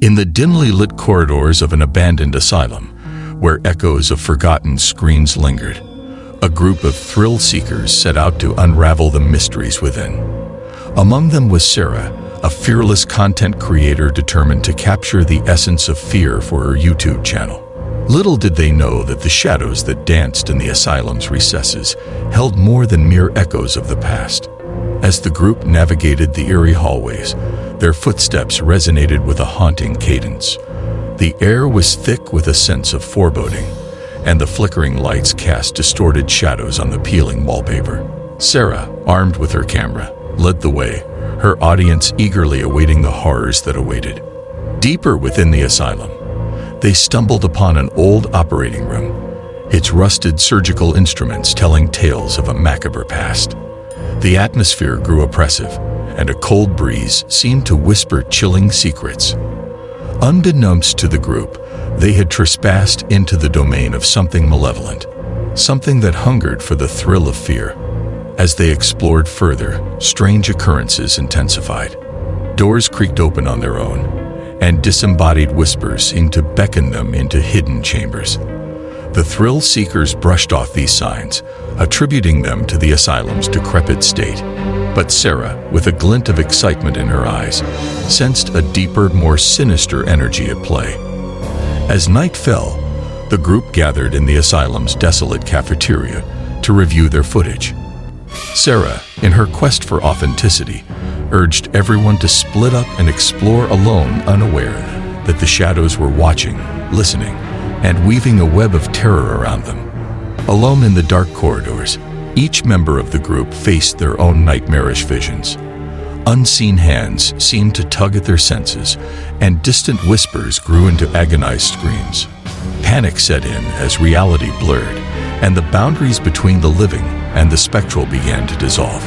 In the dimly lit corridors of an abandoned asylum, where echoes of forgotten screams lingered, a group of thrill-seekers set out to unravel the mysteries within. Among them was Sarah, a fearless content creator determined to capture the essence of fear for her YouTube channel. Little did they know that the shadows that danced in the asylum's recesses held more than mere echoes of the past. As the group navigated the eerie hallways, their footsteps resonated with a haunting cadence. The air was thick with a sense of foreboding, and the flickering lights cast distorted shadows on the peeling wallpaper. Sarah, armed with her camera, led the way, her audience eagerly awaiting the horrors that awaited. Deeper within the asylum, they stumbled upon an old operating room, its rusted surgical instruments telling tales of a macabre past. The atmosphere grew oppressive, and a cold breeze seemed to whisper chilling secrets. Unbeknownst to the group, they had trespassed into the domain of something malevolent, something that hungered for the thrill of fear. As they explored further, strange occurrences intensified. Doors creaked open on their own, and disembodied whispers seemed to beckon them into hidden chambers. The thrill-seekers brushed off these signs, attributing them to the asylum's decrepit state. But Sarah, with a glint of excitement in her eyes, sensed a deeper, more sinister energy at play. As night fell, the group gathered in the asylum's desolate cafeteria to review their footage. Sarah, in her quest for authenticity, urged everyone to split up and explore alone, unaware that the shadows were watching, listening, and weaving a web of terror around them. Alone in the dark corridors, each member of the group faced their own nightmarish visions. Unseen hands seemed to tug at their senses, and distant whispers grew into agonized screams. Panic set in as reality blurred, and the boundaries between the living and the spectral began to dissolve.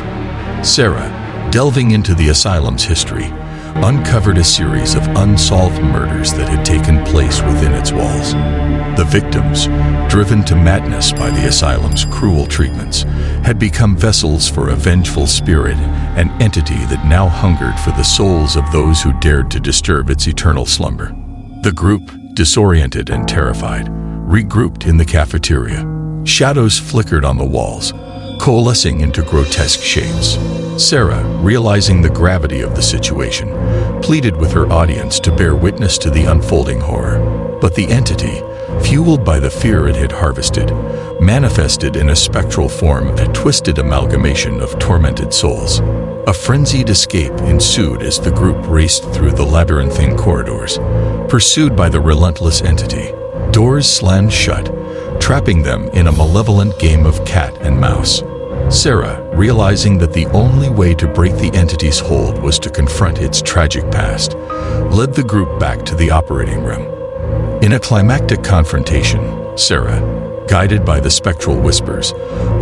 Sarah, delving into the asylum's history, uncovered a series of unsolved murders that had taken place within its walls. The victims, driven to madness by the asylum's cruel treatments, had become vessels for a vengeful spirit, an entity that now hungered for the souls of those who dared to disturb its eternal slumber. The group, disoriented and terrified, regrouped in the cafeteria. Shadows flickered on the walls, coalescing into grotesque shapes. Sarah, realizing the gravity of the situation, pleaded with her audience to bear witness to the unfolding horror. But the entity, fueled by the fear it had harvested, manifested in a spectral form, a twisted amalgamation of tormented souls. A frenzied escape ensued as the group raced through the labyrinthine corridors, pursued by the relentless entity. Doors slammed shut, trapping them in a malevolent game of cat and mouse. Sarah, realizing that the only way to break the entity's hold was to confront its tragic past, led the group back to the operating room. In a climactic confrontation, Sarah, guided by the spectral whispers,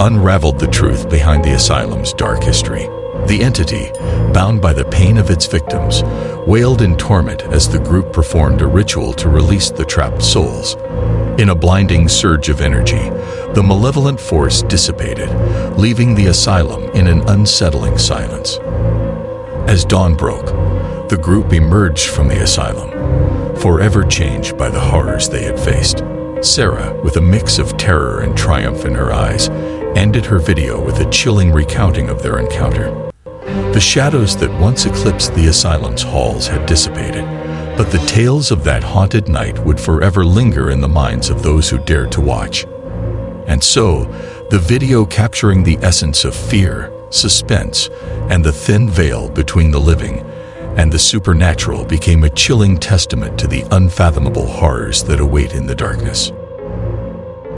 unraveled the truth behind the asylum's dark history. The entity, bound by the pain of its victims, wailed in torment as the group performed a ritual to release the trapped souls. In a blinding surge of energy, the malevolent force dissipated, leaving the asylum in an unsettling silence. As dawn broke, the group emerged from the asylum, forever changed by the horrors they had faced. Sarah, with a mix of terror and triumph in her eyes, ended her video with a chilling recounting of their encounter. The shadows that once eclipsed the asylum's halls had dissipated, but the tales of that haunted night would forever linger in the minds of those who dared to watch. And so, the video capturing the essence of fear, suspense, and the thin veil between the living and the supernatural became a chilling testament to the unfathomable horrors that await in the darkness.